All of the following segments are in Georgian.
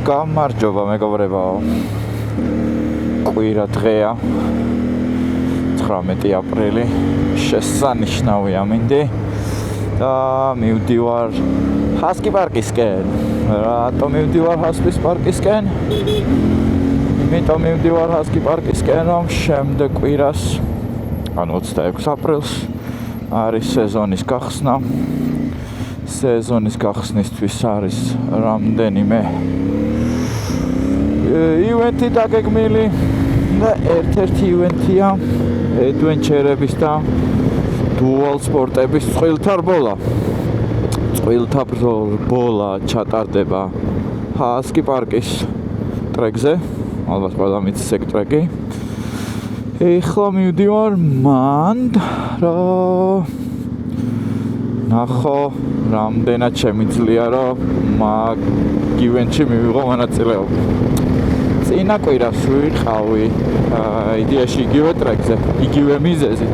გამარჯობა მეგობრებო. კვირა დღეა 19 აპრილი, შესანიშნავი ამინდი და მივდივარ ჰასკი პარკისკენ. რატომ მივდივარ ჰასკი პარკისკენ? იმიტომ მივდივარ ჰასკი პარკისკენ, რომ შემდეგ კვირას, ანუ 26 აპრილს არის სეზონის გახსნა. სეზონის გახსნისთვის არის რამდენიმე ივენთი დაგეგმილი და ერთ-ერთი ივენთია ადვენჩერების და დუალ სპორტების წყვილთა რბოლა. წყვილთა რბოლა ჩატარდება ჰასკი პარკის ტრეკზე, ალბათ ყველა მიცის ეგ ტრეკი. ეხლა მივდივარ მან რომ ნახო რამდენად შემიძლია რომ მაგ ივენტში მივიღო მონაწილეობა. წინა კვირას ვიყავი იდეაში იგივე ტრეკზე, იგივე მიზეზით.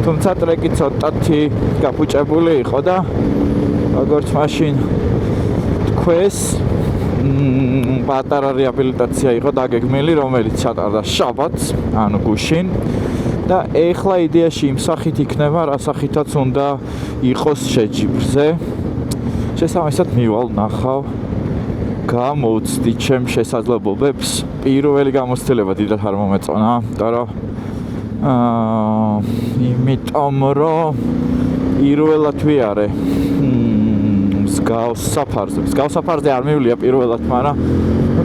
თუმცა ტრეკი ცოტათი გაფუჭებული იყო და როგორც მაშინ თქვეს, პატარა რეაბილიტაცია იყო დაგეგმილი, რომელიც ჩატარდა შაბათს, ანუ გუშინ. და ეხლა იდეაში იმ სახით იქნება, რა სახითაც უნდა იყოს შეჯიბრზე. შესაბამისად მივალ ნახავ, გამოვცდი ჩემ შესაძლებლობებს. პირველი გამოცდილება დიდად არ მომეწონა, იმიტომ რომ პირველად ვიარე მსგავს საფარზე არ მივლია პირველად, მაგრამ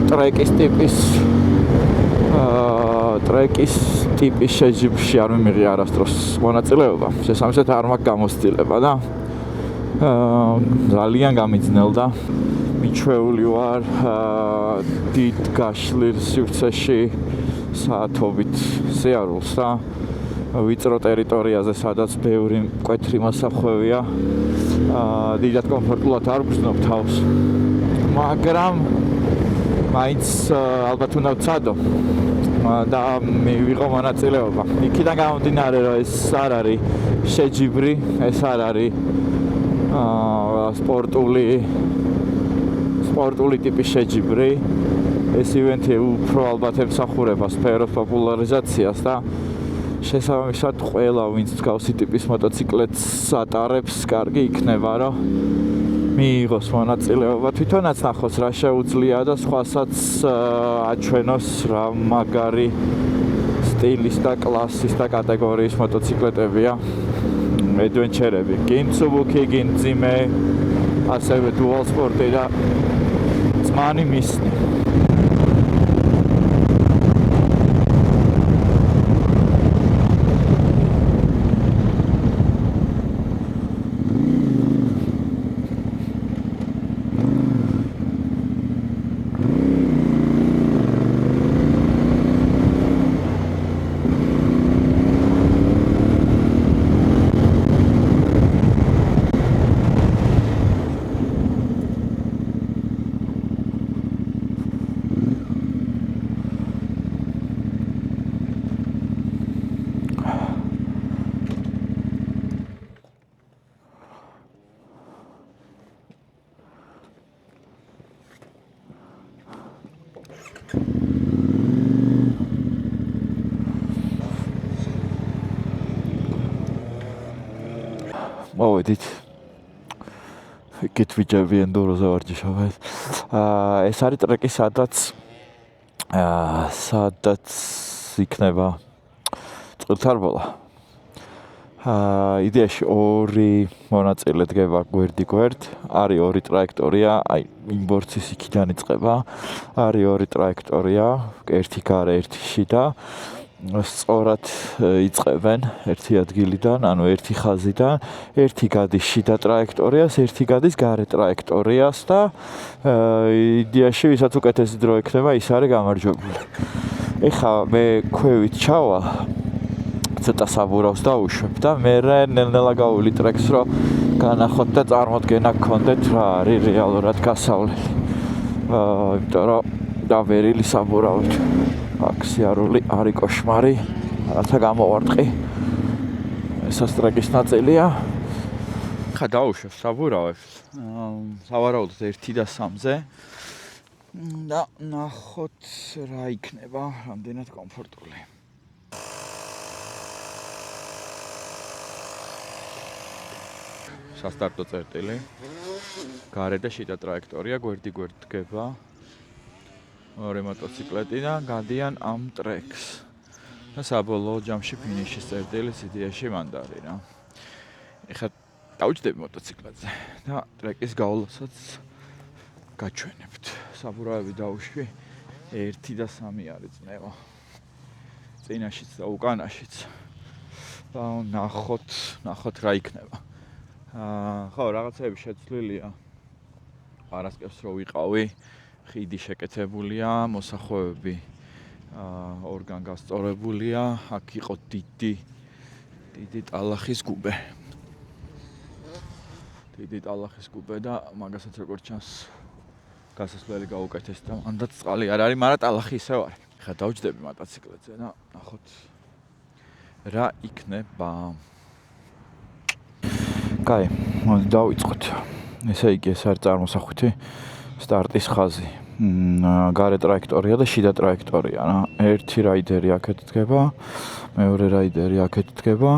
ტრეკის ტიპის შეჯიბრში არ მიმიღია არასდროს მონაწილეობა. შესაბამისად არ მაქვს გამოცდილება და ძალიან გამიძნელდა. მიჩვეული ვარ დიდ გაშლილ სივრცეში საათობით სიარულს და ვიწრო ტერიტორიაზე, სადაც ბევრი მკვეთრი მასახვევია. დიდად კომფორტულად არ ვგრძნობ თავს, მაგრამ მაინც ალბათ უნდა ვცადო და მივიღო მონაწილეობა. იქიდან გამომდინარე, რომ ეს არ არის შეჯიბრი, ეს არ არის სპორტული ტიპის შეჯიბრი. ეს ივენთი უფრო ალბათ ემსახურება სფეროს პოპულარიზაციას და შესაბამისად ყველა ვინც მსგავსი ტიპის მოტოციკლეტს ატარებს, კარგი იქნება რომ მიიღოს მონაწილეობა, თვითონაც ნახოს რა შეუძლია და სხვასაც აჩვენოს რა მაგარი სტილის და კლასის და კატეგორიის მოტოციკლეტებია ადვენჩერები. გინ ცუბუკი, გინ ძიმე, ასევე დუალ სპორტი და ძმანი მისნი. მოვედით. იქით ვიჯები ენდუროზე ვარჯიშობთ. ეს არის ტრეკი, სადაც იქნება წყვილთა რბოლა. იდეაში ორი მონაწილე დგება გვერდ-გვერდ. არის ორი ტრაექტორია, აი იმ ბორცის იქიდან იწყება. არის ორი ტრაექტორია, ერთი გარე, ერთი შიდა. სწორად იწყებენ ერთი ადგილიდან, ანუ ერთი ხაზიდან, ერთი გადის შიდა ტრაექტორიას, ერთი გადის გარე ტრაექტორიას და იდეაში ვისაც უკეთესი დრო ექნება, ის არის გამარჯვებული. ეხლა მე ქვევით ჩავა, ცოტა საბურავს დავუშვებ და მე ნელ-ნელა გავული ტრეკს, რომ განახოთ და წარმოდგენა გქონდეთ რა არის რეალურად გასავლელი. იმიტომ რომ დავერილი საბურავით. აქსიარული არის კოშმარი, რაღაცა გამოვარტყი. ესაც ტრეკის ნაწილია. ხა დავუშვებ საბურავებს. სავარაუდოდ 1 და 3-ზე. და ნახოთ რა იქნება, რამდენად კომფორტული. სასტარტო წერტილი. გარე და შიდა ტრაექტორია, გვერდ დგება. ორი მოტოციკლეტი და გადიან ამ ტრეკს. და საბოლოო ჯამში ფინიშის წერტილის იდეაში მანდარი რა. ეხლა დავჯდები მოტოციკლებზე და ტრეკის გავლასაც გაჩვენებთ. საბურავები დავუშვი 1 და 3 არის წნევა. წინაშიც და უკანაშიც. და ნახოთ რა იქნება. ხო, რაღაცები შეცვლილია. პარასკევს რო ვიყავი, ხიდი შეკეთებულია, მოსახვევები ორგან გასწორებულია, აქ იყო დიდი ტალახის გუბე. დიდი ტალახის გუბე და მაგასაც როგორც ჩანს გასასვლელი გაუკეთეს და მანდაც წყალი არ არის, მაგრამ ტალახი ისევ არის. ხა დავჯდები მოტოციკლებზე და ნახოთ რა იქნება. კაი, მოდი დავიწყოთ. ესე იგი, ეს არის წარმოსახვითი სტარტის ხაზი. გარე ტრაექტორია და შიდა ტრაექტორია რა. ერთი რაიდერი აქეთ დგება, მეორე რაიდერი აქეთ დგება.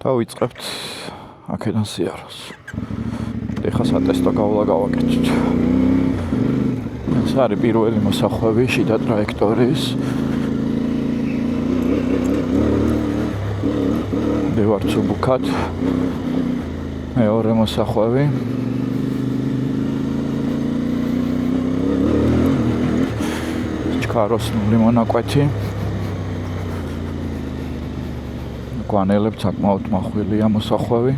დავიწყებთ აქედან სიაროს. ეხლა სატესტო გავლა გავაკეთოთ. ეს არის პირველი მოსახვევი შიდა ტრაექტორიის. ვარ ცუბუქად. მეორე მოსახვევი. ჩქაროსნული მონაკვეთი. გვანელებს საკმაოდ მახვილია მოსახვევი.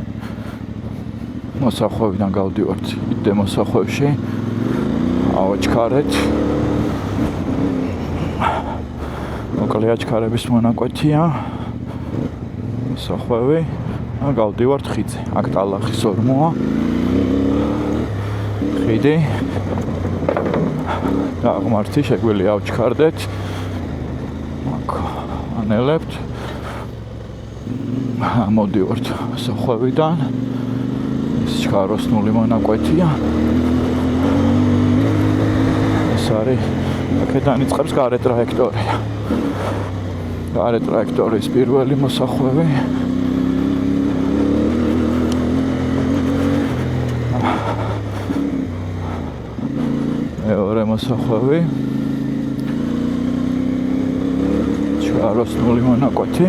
მოსახვევიდან გავდივართ იდე მოსახვევში. ავაჩქარეთ. მოკლეა ჩქარების მონაკვეთია. მოსახვევი. გავდივართ ხიდზე. აქ ტალახის ორმოა. ხიდი. და აღმართი შეგვიძლია ავჩქარდეთ. აქ ანელებთ. მოდივართ მოსახვევიდან. ეს ჩქაროსნული მონაკვეთია. ეს არის აქედან იწყებს გარე ტრაექტორია. გარე ტრაექტორიის პირველი მოსახვევი. მეორე მოსახვევი. ჩქაროსნული მონაკვეთი.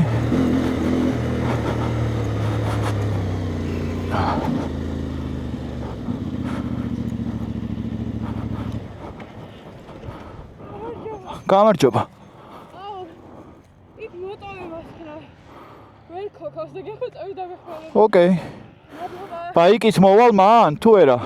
გამარჯობა. ოკეი. ბაიკით მოვალ მან თუ არა?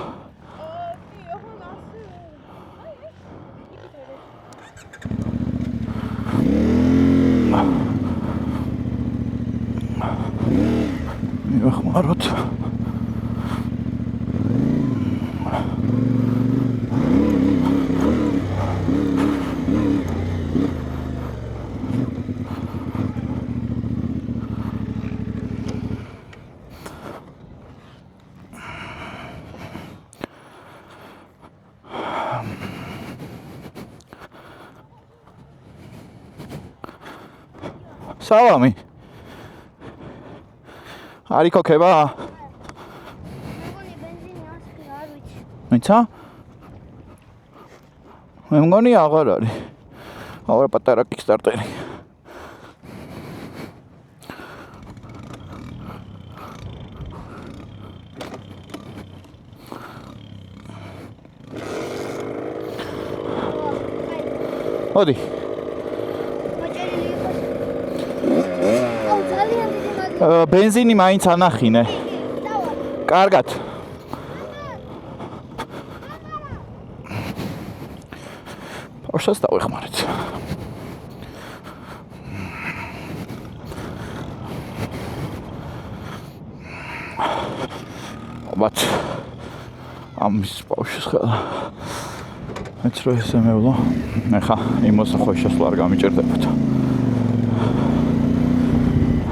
მივახმაროთ. სალამი. არ იქოქება? მეგონი ბენზინი ასკი არ ვიცი. მეცა? მე მგონი აღარ არის. აღარ პატარა კიკსტარტერი. მოდი. ბენზინი მაინც ანახინე. კარგად. პორშეს დავეხმარეთ. აბათ ამის პორშეს ხელა. მეც რო ესე მევლო. ეხა იმ მოსახვევში შესვლა არ გამიჭირდებოდა.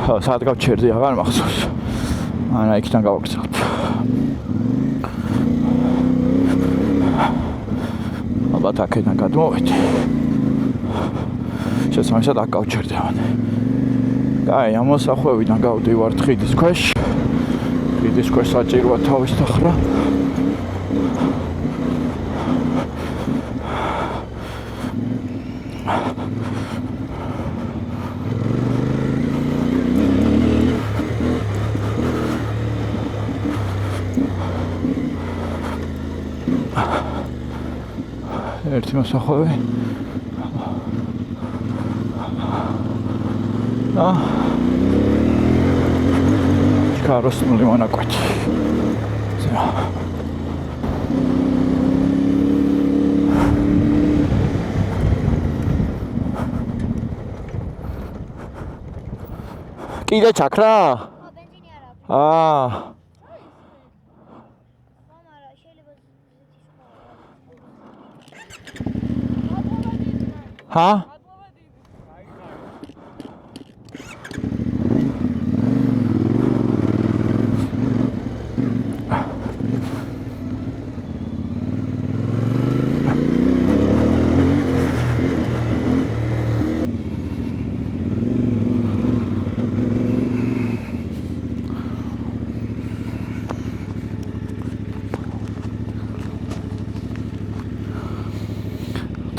საათ გავჩერდი, აღარ მახსოვს. ანა იქიდან გავაგზავნოთ. ცოტა აქედან გადმოვედი. შესაბამისად აქ გავჩერდებოდი. კაი, ამ მოსახვევიდან გავდივართ ხიდის ქვეშ. ხიდის ქვეშ საჭიროა თავის დახრა. ერთი მოსახვევი. კაროსნული მონაკვეთი. კიდე ჩაქრა? ბენზინი არ აქვს. მამარა შეიძლება ჰა?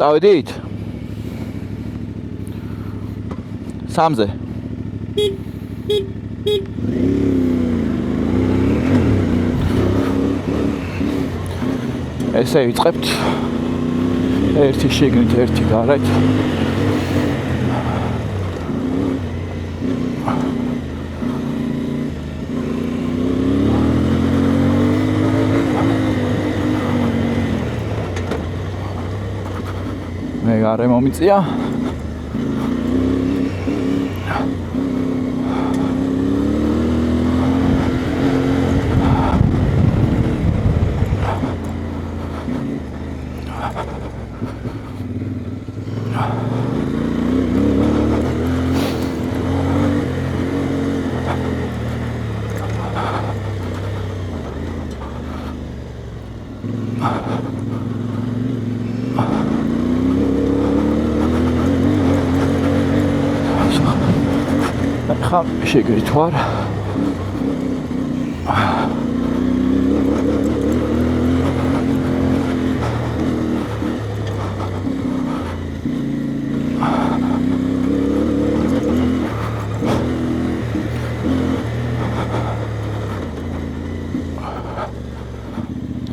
დავედით? სამზე. ესე ვიწყებთ. ერთი შიგნით, ერთი გარეთ. მე გარე მომიწია. ხა შეგრით ვარ.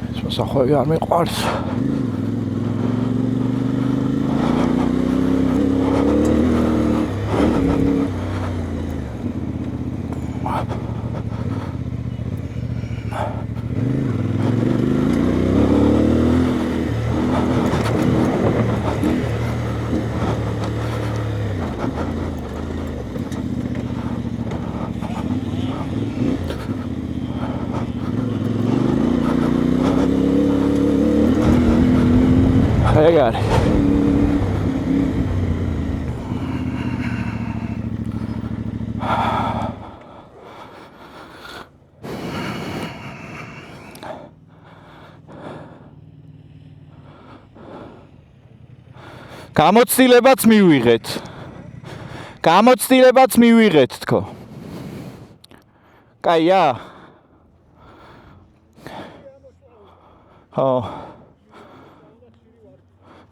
ეს მოსახვევი არ მიყვარს. ეგ არის. გამოცდილებაც მივიღეთ. გამოცდილებაც მივიღეთ თქო. კაია. ხო.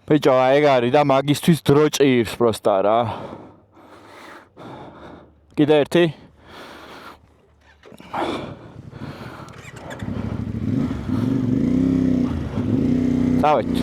ბიჭო, ეგ არის და მაგისთვის დრო ჭირს პროსტა რა. კიდე ერთი? დავით.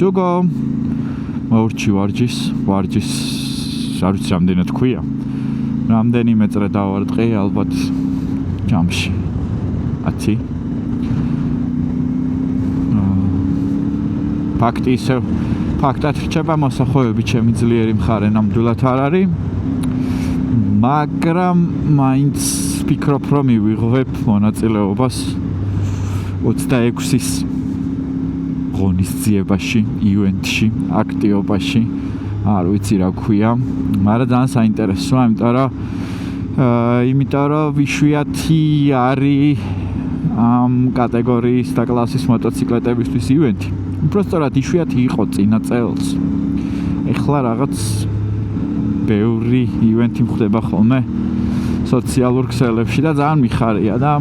ჯოგო მოურჩი ვარჯის არ ვიცი რამდენი თქვია რამდენიმე წრე დავარტყი ალბათ ჯამში 10 ფაქტად რჩება მოსახვევები ჩემი ძლიერი მხარე ნამდვილად არ არის მაგრამ მაინც ვფიქრობ რომ მივიღებ მონაწილეობას 26-ის ღონისძიებაში, ივენტში, აქტიობაში, არ ვიცი რა ქვია, მაგრამ ძალიან საინტერესოა, იმიტომ რომ იშვიათი არის ამ კატეგორიის და კლასის მოტოციკლეტებისთვის ივენტი. უბრალოდ იშვიათი იყო წინა წელს. ეხლა რაღაც ბევრი ივენტი ხდება ხოლმე სოციალურ ქსელებში და ძალიან მიხარია და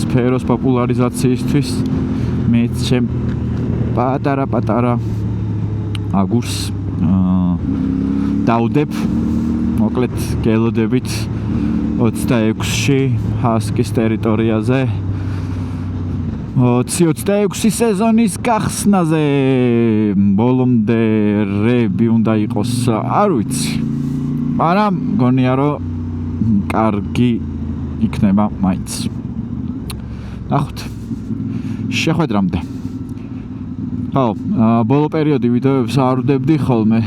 სფეროს პოპულარიზაციისთვის მეც ჩემ პატარა აგურს დავდებ მოკლედ გელოდებით 26-ში ჰასკის ტერიტორიაზე 26 სეზონის გახსნაზე ბოლომდე რები უნდა იყოს არ ვიცი მაგრამ გონია რომ კარგი იქნება მაინც ნახოთ შეხვედრამდე ხო, ბოლო პერიოდი ვიდეოებს არ ვდებდი ხოლმე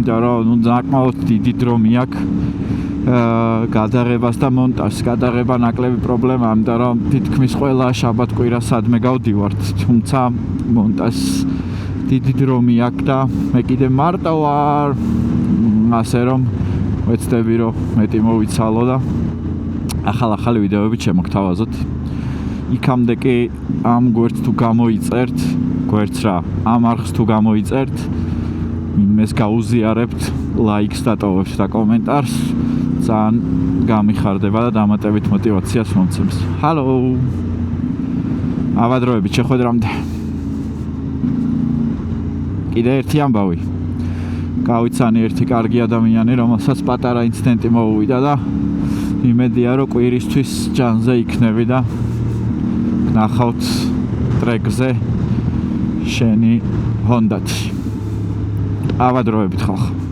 და რომ საკმაოდ დიდი დრო მიაქვს გადაღებას და მონტაჟს. გადაღება ნაკლები პრობლემაა, იმიტომ რომ თითქმის ყველა შაბათ-კვირა სადმე გავდივართ, თუმცა მონტაჟს დიდი დრო მიაქვს და მე კიდე მარტო ვარ, ასე რომ ვეცდები რომ მეტი მოვიცალო და ახალ ვიდეოები შემოგთავაზოთ. იქამდე კი ამ გვერდს თუ გამოიწერთ, გვერდს რა, ამ არხს თუ გამოიწერთ, იმეს გაუზიარებთ, ლაიქს დატოვებთ და კომენტარს, ძალიან გამიხარდება და დამატებით мотивაციას მომცემს. ჰალო. ავადროებით შეხვედრამდე. კიდე ერთი ამბავი. გავიცანი ერთი კარგი ადამიანი, რომელსაც პატარა ინციდენტი მოუვიდა და იმედია რომ კვირისთვის ჯანზე იქნები და ნახავთ ტრეკზე შენი ჰონდათი. ავადროებით ხალხო.